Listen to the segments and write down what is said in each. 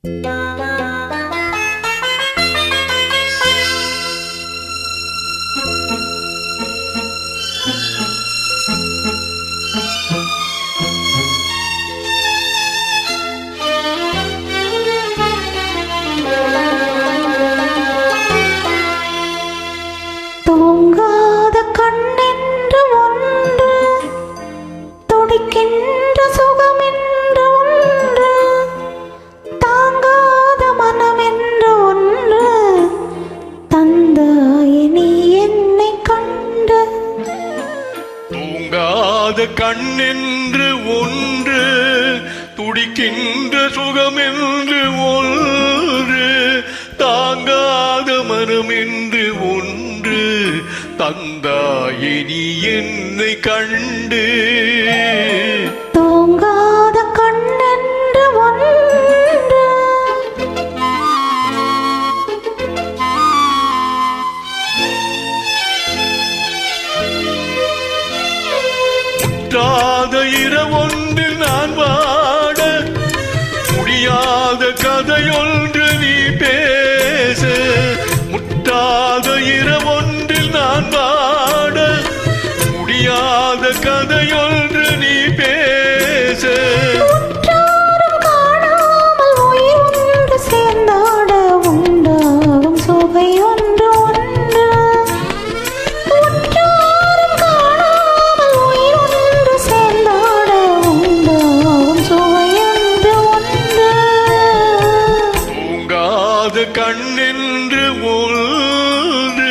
தூங்காத கண்ணென்று ஒன்று, துடிக்கின்ற சுகமென்று ஒன்று, தாங்காத மனமென்று ஒன்று, தந்தாயே நீ என்னை கண்டு. தூங்காத கண்ணென்று ஒன்று, துடிக்கின்ற சுகமென்று ஒன்று, தாங்காத மனமென்று ஒன்று, தந்தாயே நீ என்னை கண்டு. தூங்காத கண்ணென்று ஒன்று. முற்றாத இரவொன்றில் நான் வாட, முடியாத கதையொன்று நீ பேச. முற்றாத இரவொன்றில் நான் வாட, முடியாத கதையொன்று நீ பேச. உற்றாரும் காணாமல் உயிர் ஒன்று சேர்ந்தாட, உண்டாகும் சுவை ஒன்று ஒன்று. உற்றாரும் காணாமல் உயிர் ஒன்று சேர்ந்தாட, உண்டாகும் சுவை ஒன்று ஒன்று. தூங்காத கண்ணென்று ஒன்று.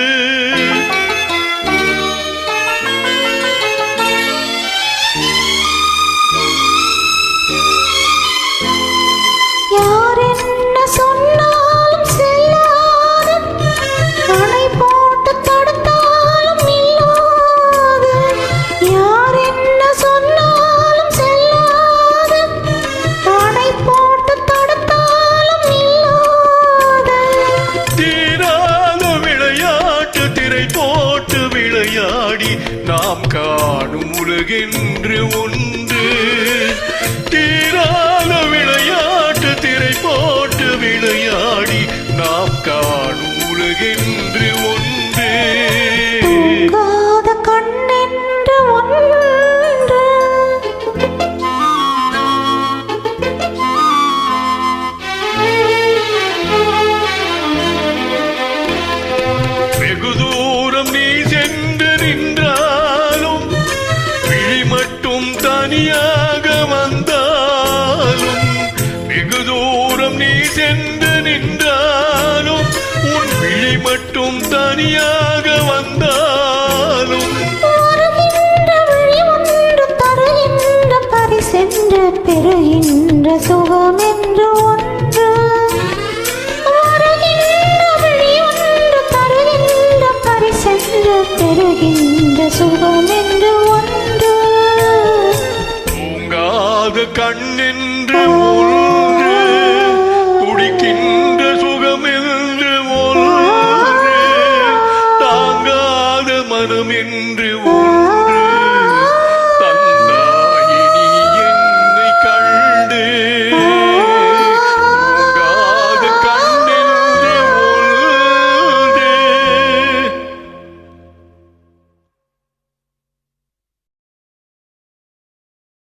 யார் என்ன சொன்னாலும் செல்லாது, அணை போட்டு தடுத்தாலும் நில்லாது. யார் என்ன சொன்னாலும் செல்லாது, அணை போட்டு தடுத்தாலும் நில்லாது. தீராத விளையாட்டு திரை போட்டு விளையாடி நாம் காணும் உலகென்று ஒன்று. தீராத விளையாட்டு திரை போட்டு விளையாடி நாம் காணும் உலகென்று ஒன்று. தூங்காத கண்ணென்று ஒன்று. வெகு தூரம் நீ சென்று நின்றாலும், விழி மட்டும் தனியாக வந்தாலும். வெகு தூரம் நீ சென்று நின்றாலும், உன் விழி மட்டும் தனியாக வந்தாலும். வருகின்ற விழி ஒன்று தருகின்ற பரிசென்று, பெறுகின்ற சுகமென்று ஒன்று. வருகின்ற விழி ஒன்று தருகின்ற பரிசென்று, பெறுகின்ற சுகமென்று ஒன்று. தூங்காத கண்ணென்று ஒன்று.